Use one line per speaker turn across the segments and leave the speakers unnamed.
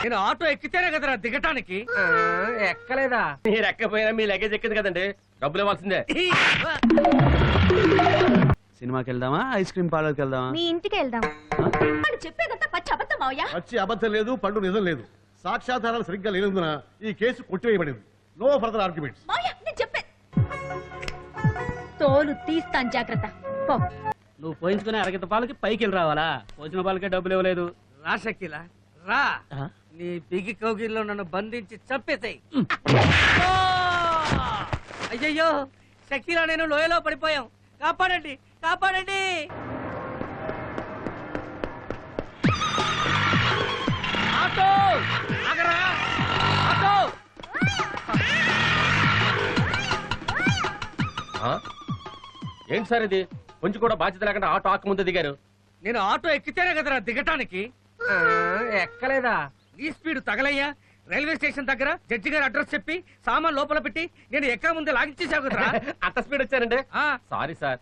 నేను ఆటో ఎక్కితేనే కదరా దిగటానికి.
ఎక్కలేదా? మీరు ఎక్కపోయినా మీ లగేజ్ ఎక్కింది కదండి, డబ్బులు ఇవ్వాల్సిందే.
సినిమాకి వెళ్దామా, ఐస్ క్రీమ్ పార్లర్కి వెళ్దామా?
మీ ఇంటికి వెళ్దాం.
చెప్పేదంతా పచ్చి అబద్ధం మావయ్య.
పచ్చి అబద్ధం లేదు, పండు నిజం లేదు. సాక్ష్యాధారాలు సరిగ్గా లేనందున ఈ కేసు కొట్టివేయబడింది. No further arguments.
మావయ్య నేను చెప్పే తోలు తీస్తాను, జాగ్రత్త. పో.
నువ్వు పోయించుకునే అరగత పాలకి పైకి వెళ్ళి రావాలా? పోసిన పాలకే డబ్బులు ఇవ్వలేదు.
రా షకీలా రా, నీ బిగి కౌగిల్లో నన్ను బంధించి చంపేసాయి. అయ్యయ్యో షకీలా, నేను లోయలో పడిపోయాం, కాపాడండి కాపాడండి. ఆటో ఆగరా, ఆటో.
ఏంటి సార్ ఇది? కొంచెం కూడా బాధ్యత లేకుండా ఆటో ఆక ముందు దిగారు.
నేను ఆటో ఎక్కితేనే కదరా దిగటానికి.
ఎక్కలేదా?
నీ స్పీడ్ తగలయ్యా. రైల్వే స్టేషన్ దగ్గర జడ్జి గారు అడ్రస్ చెప్పి సామాన్ లోపల పెట్టి నేను ఎక్క ముందే లాగించేసావు కదరా.
అంత స్పీడ్ వచ్చారండి. సారీ సార్,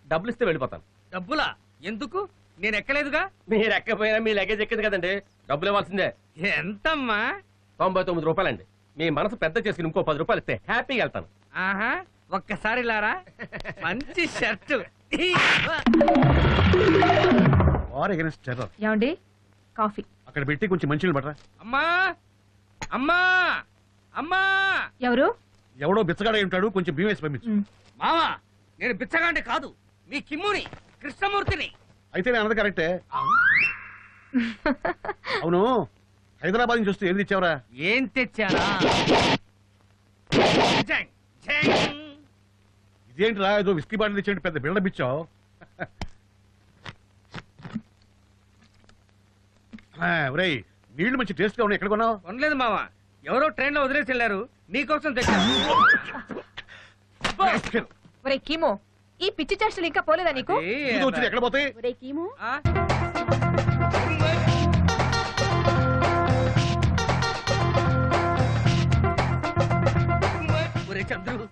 డబ్బులు ఇస్తే వెళ్ళిపోతాను.
డబ్బులా? ఎందుకు? నేను ఎక్కలేదుగా.
మీరు ఎక్కపోయినా మీ లగేజ్ ఎక్కింది కదండి, డబ్బులు ఇవ్వాల్సిందే.
ఎంతమ్మా?
99 రూపాయలండి. మీ మనసు పెద్ద చేసుకుని ఇంకో 10 రూపాయలు ఇస్తే హ్యాపీగా వెళ్తాను.
ఆహా, ఒక్కసారి లారా. మంచి షర్టు.
ఏమండి, కాఫీ
అక్కడ పెట్టి కొంచెం మంచినీళ్ళు పట్టరా.
అమ్మా అమ్మా అమ్మా.
ఎవరు?
ఎవడో బిచ్చగాడ ఉంటాడు, కొంచెం బియ్యం వేసి పంపించు.
మావా, నేను బిచ్చగాండి కాదు, మీ కిమ్ముని, కృష్ణమూర్తిని.
అయితే నేను అన్నది కరెక్టే. అవును, హైదరాబాద్ నుంచి వస్తే ఏది తెచ్చావరా?
ఏం తెచ్చారా? జంగ్, జంగ్.
ఇదేంటిరా, ఏదో విస్కీ బాటిల్ తెచ్చేయండి, పెద్ద బిల్డప్ ఇచ్చావు. ఒరేయ్, నీళ్లు మంచి టేస్ట్ గా ఉన్నాయి, ఎక్కడ కొన్నావు?
కొనలేదు మావా, ఎవరో ట్రైన్ లో వదిలేసి వెళ్ళారు, నీకోసం తెచ్చాను.
ఒరే కీమో, ఈ పిచ్చి చేష్టలు ఇంకా పోలేదా నీకు?
ఇది వచ్చింది, ఎక్కడ పోతాయి?
ఒరే కీము,
ఆ? ఒరే చంద్రు,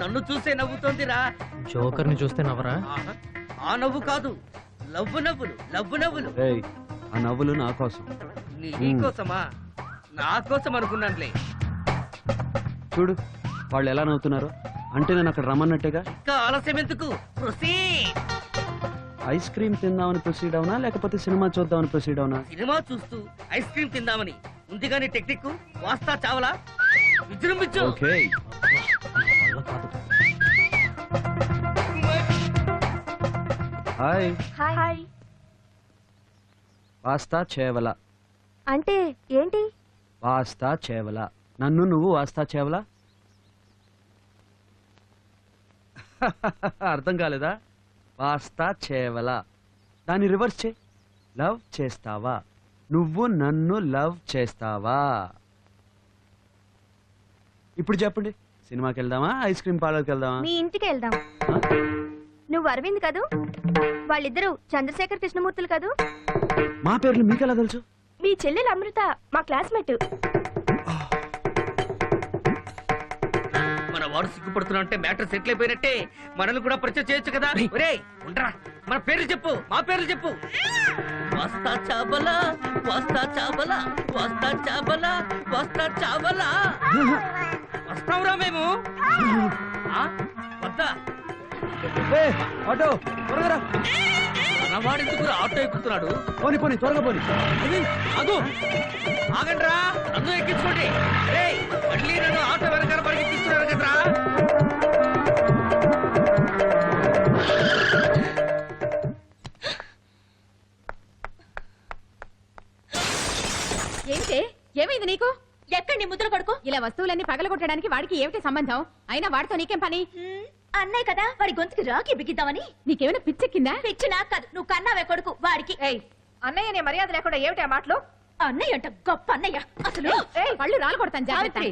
నన్ను చూసే నవ్వుతోందిరా.
జోకర్ ని చూస్తే నవ్వరా?
ఆహా, ఆ నవ్వు కాదు, లవ్వు నవ్వులు, లవ్వు నవ్వులు.
ఏయ్, ఆ నవ్వులు నా కోసం.
నీకోసమా? నా కోసం అనుకున్నానులే.
చూడు వాళ్ళు ఎలా నవ్వుతున్నారు, అంటే నేను అక్కడ రమ్మన్నట్టుగా.
ఇంకా ఆలస్యం ఎందుకు? ప్రొసీడ్.
ఐస్ క్రీమ్ తిందామని ప్రొసీడ్ అవునా, లేకపోతే సినిమా చూద్దామని ప్రొసీడ్ అవునా?
సినిమా చూస్తూ ఐస్ క్రీమ్ తిందామని ఉంది గాని టెక్నిక్ వాస్తా చావలా. విజృంభించు.
ఓకే. హాయ్.
హాయ్.
వాస్తా చేవల
అంటే ఏంటి?
వాస్తా చేవల. నన్ను నువ్వు వాస్తా చేవలా? అర్థం కాలేదా? వాస్తా చేవల, దాన్ని రివర్స్ చే. లవ్ చేస్తావా? నువ్వు నన్ను లవ్ చేస్తావా? ఇప్పుడు చెప్పండి, సినిమాకి వెళ్దామా, ఐస్ క్రీమ్ పార్లర్కి వెళ్దామా?
మీ ఇంటికి వెళ్దాం. నువ్వు అరవింద్ కదూ? వాళ్ళిద్దరూ చంద్రశేఖర్ కృష్ణమూర్తులు కదూ?
మా పేర్లు మీకెలా తెలుసు?
మీ చెల్లెలు అమృత మా క్లాస్మేట్.
మన వాడు సిగ్గుపడుతున్నా అంటే మ్యాటర్ సెటిల్ అయిపోయినట్టే. మనల్ని కూడా పరిచయం చేయొచ్చు కదా. ఒరేయ్ ఉండరా, మన పేర్లు చెప్పు, మా పేర్లు చెప్పు. వస్తా చాబలా, వస్తా చాబలా, వస్తా చాబలా, వస్తా చాబలా. వస్తావురా మేము? వద్దా?
ఆటో త్వరగా రా.
మనవాడు ఎందుకు ఆటో ఎక్కుతున్నాడు?
పోనీ పోనీ, త్వరగా పోనీ.
అదు ఆగండ్రా, నన్ను ఎక్కించుకోండి. మళ్ళీ నన్ను ఆటో వెనకాల పరిగెత్తిస్తున్నారు కదరా.
ఏంటే ఏమైంది నీకు? ఎక్కడి ముద్ర కొడుకు? ఇలా వస్తువులన్నీ పగలగొట్టడానికి వాడికి ఏమిటి సంబంధం? అయినా వాడితో నీకేం పని? అన్నయ్య కదా, వాడి గొంతుకి రాకి బిగిద్దామని. నీకేమైనా పిచ్చెక్కిందా? పిచ్చి నాకు కాదు, నువ్వు కన్నావే కొడుకు వాడికి.
అన్నయ్య నే మర్యాద లేకుండా ఏమిటి ఆ మాటలు?
అన్నయ్య అంట గొప్ప అన్నయ్య. అసలు పళ్ళు రాలు కొడతాను జాగ్రత్త.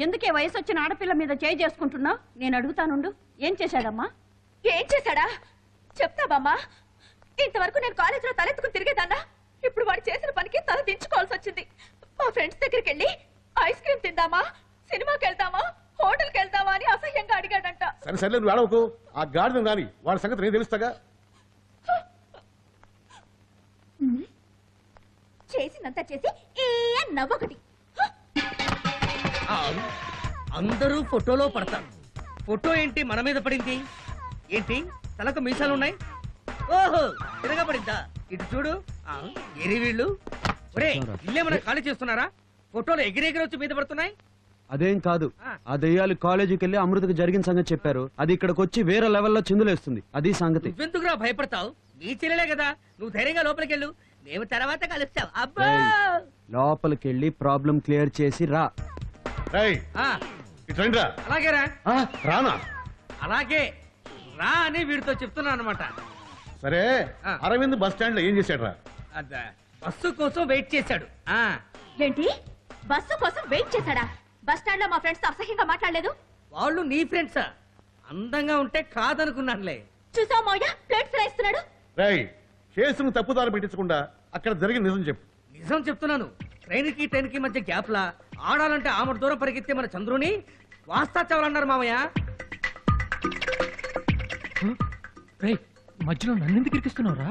ఎందుకే వయసు వచ్చిన ఆడపిల్ల మీద చేయి చేసుకుంటున్నా? నేను అడుగుతానుండు, ఏం చేశాడమ్మా?
ఏం చేశాడా చెప్తావమ్మా? ఇంతవరకు నేను కాలేజీలో తలెత్తుకుని తిరిగేదాన్నా. ఇప్పుడు వాడు చేసిన పనికి తల దించుకోవాల్సి వచ్చింది. మా ఫ్రెండ్స్ దగ్గరికి వెళ్ళి ఐస్ క్రీమ్ తిందామా, సినిమాకి వెళ్దామా, హోటల్కి వెళ్దామా అని అసహ్యంగా అడిగాడంట.
సరే సరే, నువ్వు ఏడవకు. ఆ గాడిద రాని వాళ్ళ సంగతి నేను తెలుస్తాగా.
చేసినంత చేసి ఏ నవ్వొకటి.
ఆ, అందరూ ఫోటోలో పడతారు. ఫోటో ఏంటి మన మీద పడింది? ఏంటి తలకు మీసాలు ఉన్నాయి? ఓహో తిరగబడిందా? ఇటు చూడు. ఆ, ఎరి వీళ్ళు. ఒరే ఇల్లేమన్నా ఖాళీ చేస్తున్నారా? ఫోటోలు ఎగిరెగిరి వచ్చి మీద పడుతున్నాయి.
అదేం కాదు, ఆ దెయ్యాలు కాలేజీకి వెళ్ళి అమృతకు జరిగిన సంగతి చెప్పారు. అది ఇక్కడికి వచ్చి వేరే లెవెల్లో చిందులేస్తుంది. అది సంగతి.
నువ్వెందుకురా భయపడతావు? నీ చెల్లెలే కదా, నువ్వు ధైర్యంగా లోపలికి వెళ్ళు. మేము తర్వాత కలుస్తాం. అబ్బా
ఏయ్, లోపలికి వెళ్ళి ప్రాబ్లం క్లియర్ చేసి రా.
రేయ్,
ఆ,
ఇటు రండిరా.
అలాగేరా.
ఆ, రానా?
అలాగే రా అని వీడితో చెప్తున్నా అనమాట.
సరే,
ఆ.
అరవింద్ బస్ స్టాండ్ లో ఏం చేశాడ్రా?
బస్సు కోసం వెయిట్ చేశాడు. ఆ
ఏంటి బస్సు కోసం వెయిట్ చేశాడా? బస్ స్టాండ్ లో మా ఫ్రెండ్స్ తో అసహ్యంగా మాట్లాడలేదు?
వాళ్ళు నీ ఫ్రెండ్సా? అందంగా ఉంటే కాదనుకున్నానులే.
చూసావు మావయ్య ప్లేట్స్ రాయిస్తున్నాడు.
రేయ్, కేసును తప్పుదారి పెట్టించకుండా అక్కడ జరిగిన నిజం చెప్పు.
నిజం చెప్తున్నాను. ట్రైన్ కి మధ్య గ్యాప్ లా ఆడాలంటే ఆమె దూరం పరిగెత్తే మన చంద్రుని వాస్తా చావాలన్నారు మామయ్య.
మధ్యలో నన్నెందుకు ఇరికిస్తున్నావురా?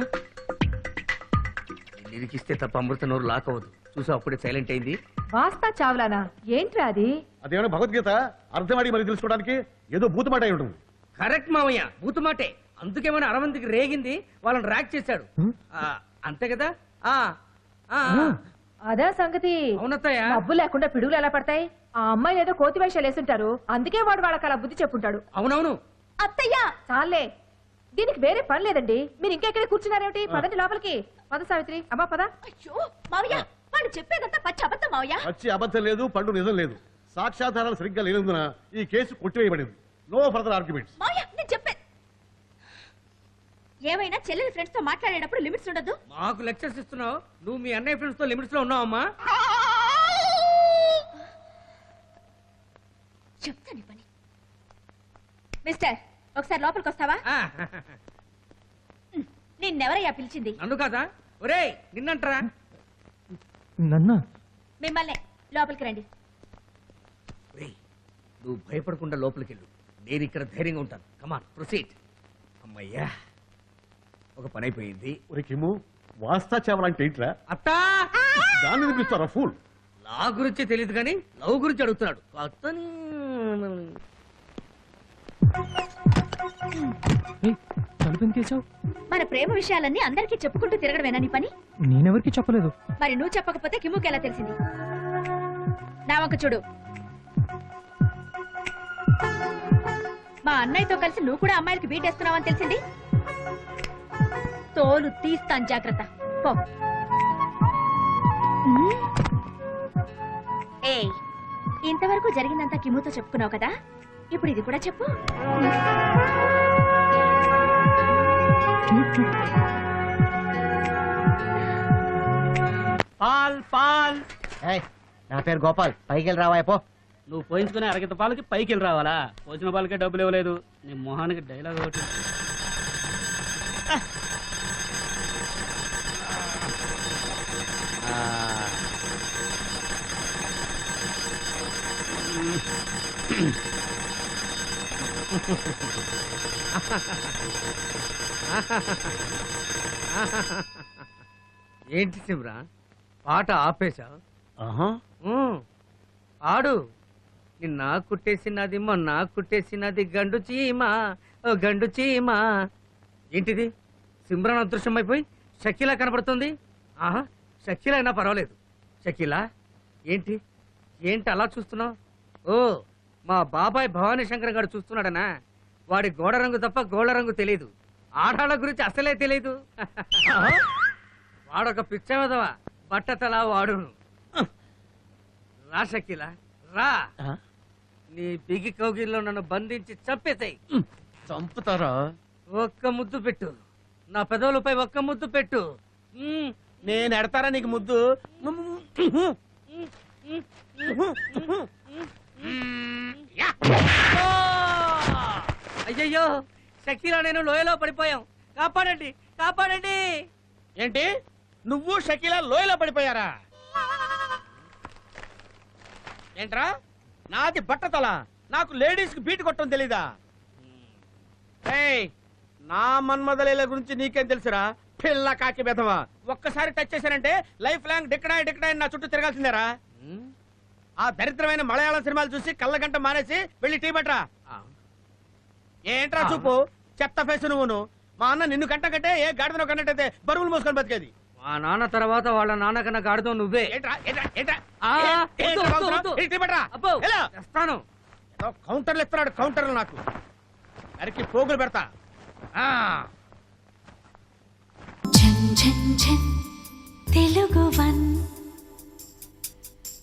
నిరికిస్తే తప్ప అమృత నోరు లాక్ అవ్వదు. చూసా అప్పుడే సైలెంట్ అయింది.
వాస్తా చావ్లానా? ఏంట్రా అది?
అదేమైనా భగవద్గీత అర్థమాడి మరి తెలుసుకోవడానికి ఏదో భూతమాట అయి ఉంటుంది.
కరెక్ట్ మామయ్య, బూతుమాటే. అందుకేమైనా అరవంతికి రేగింది, వాళ్ళని ర్యాక్ చేశాడు. ఆ, అంతే కదా? ఆ ఆ,
అదే సంగతి.
అవునత్తయ్య.
డబ్బు లేకుండా పిడుగులు ఎలా పడతాయి? ఆ అమ్మాయిలు ఏదో కోతి వేషాలు వేసుంటారు, అందుకే వాడు వాళ్ళకి అలా బుద్ధి చెప్పుంటాడు.
అవునవును.
అత్తయ్య
చాలే, దీనికి వేరే పని లేదండి. మీరు ఇంకా ఎక్కడ కూర్చున్నారేమిటి? పదండి లోపలికి. పద సావిత్రి. అమ్మా పద.
అయ్యో మావయ్య వాడు చెప్పేదంతా పచ్చి అబద్ధం మావయ్య.
వచ్చి అబద్ధం లేదు, పండు నిజం లేదు. సాక్ష్యాధారాలు సరిగ్గా లేనందున ఈ కేసు కొట్టివేయబడింది. No further arguments.
మావయ్య నేను చెప్పే ఏమైనా చెల్లెలి ఫ్రెండ్స్ తో మాట్లాడేటప్పుడు లిమిట్స్ ఉండదు.
మాకు లెక్చర్స్ ఇస్తున్నావు. నువ్వు మీ అన్నయ్య ఫ్రెండ్స్ తో లిమిట్స్ లో ఉన్నావమ్మా.
చెప్తాను పని. మిస్టర్ ఒకసారి లోపలికి వస్తావా?
ఆ,
నిన్నెవరయ్యా పిలిచింది?
నన్ను కాదా? ఒరేయ్ నిన్నంటరా?
నన్నా?
మిమ్మల్నే. లోపలికి రండి.
ఒరేయ్ నువ్వు భయపడకుండా లోపలికి వెళ్ళు. నేను ఇక్కడ ధైర్యంగా ఉంటాను. కమాన్ ప్రొసీడ్. అమ్మయ్యా, ఒక పని అయిపోయింది.
ఒరే కిమ్ము, వాస్తా చేవాలంటే ఏంట్రా?
అత్తా,
దాన్ని వినిపిస్తారా ఫూల్?
లా గురించి తెలియదు కానీ లవ్ గురించి అడుగుతున్నాడు. అతను
తలుపెందుకేసావు?
మన ప్రేమ విషయాలన్నీ అందరికీ చెప్పుకుంటూ తిరగడమేనా నీ పని?
నేనెవరికి చెప్పలేదు.
మరి నువ్వు చెప్పకపోతే కిమ్ముకి ఎలా తెలిసింది? నా వంక చూడు. మా అన్నయ్యతో కలిసి నువ్వు కూడా అమ్మాయిలకి బీటేస్తున్నావని తెలిసింది. తోలు తీస్తాను, జాగ్రత్త. పో. ఏయ్, ఇంతవరకు జరిగిందంతా కిమ్ముతో చెప్పుకున్నావు కదా, ఇప్పుడు ఇది కూడా చెప్పు.
పాల్ పాల్.
నా పేరు గోపాల్. పైకి వెళ్ళి రావా పో.
నువ్వు పోయించుకునే అరగత పాలకి పైకి వెళ్ళి రావాలా? పోసిన పాలకే డబ్బులు ఇవ్వలేదు. నీ మొహానికి డైలాగ్ ఒకటి.
ఏంటి శివరా, పాట ఆపేశా?
ఆహా,
ఆడు. నిన్న కుట్టేసినది మొన్న కుట్టేసినది గండు చీమా, ఓ గండు చీమా. ఏంటిది? సిమ్రాన్ అదృశ్యం అయిపోయి షకీలా కనపడుతుంది. ఆహా, షకీలా అయినా పర్వాలేదు. షకీలా ఏంటి ఏంటి అలా చూస్తున్నావు? ఓ, మా బాబాయ్ భవానీ శంకర్ గారు చూస్తున్నాడనా? వాడి గోడ రంగు తప్ప గోళ్ళ రంగు తెలియదు. ఆడాళ్ళ గురించి అసలే తెలియదు. వాడొక పిచ్చవదవా, బట్టతలా వాడును. రా షకీలా రా. నీ బిగి కౌగిల్లో నన్ను బంధించి చంపేసాయి.
చంపుతారా?
ఒక్క ముద్దు పెట్టు, నా పెదవులపై ఒక్క ముద్దు పెట్టు.
నేను ఎడతారా నీకు ముద్దు?
అయ్యయ్యో, షకీలా నేను లోయలో పడిపోయాం. కాపాడండి, కాపాడండి.
ఏంటి, నువ్వు షకీలా లోయలో పడిపోయారా? ఏంట్రా, నాది బట్టతల, నాకు లేడీస్ కి బీట్ కొట్టడం తెలీదా? ఏయ్, నా మన్మదలీల గురించి నీకేం తెలుసురా? పిల్ల కాకి బెదవా ఒక్కసారి టచ్ చేశానంటే లైఫ్ లాంగ్ డిక్కడాయి నా చుట్టూ తిరగాల్సిందేరా ఆ దరిద్రమైన మలయాళం సినిమాలు చూసి కళ్ళగంట మానేసి వెళ్ళి టీ పట్రా ఏంట్రా చూపు చెత్త ఫేసు నువ్వును మా అన్న నిన్ను కంట కంటే ఏ గాడిదలో కన్నట్టయితే బరువులు మోసుకొని బతికేది
మా నాన్న తర్వాత వాళ్ళ నాన్న కన్నా గాడుతో నువ్వే.
ఏంట్రా ఏంట్రా ఏంట్రా
ఆ, వద్దు, వద్దు, వద్దు.
వెళ్ళి టీ పట్రా
అబ్బో,
ఎలా?
తెస్తాను.
ఏదో కౌంటర్లు ఇస్తున్నాడు కౌంటర్లు నాకు అరికి పోగులు పెడతా
తెలుగు వన్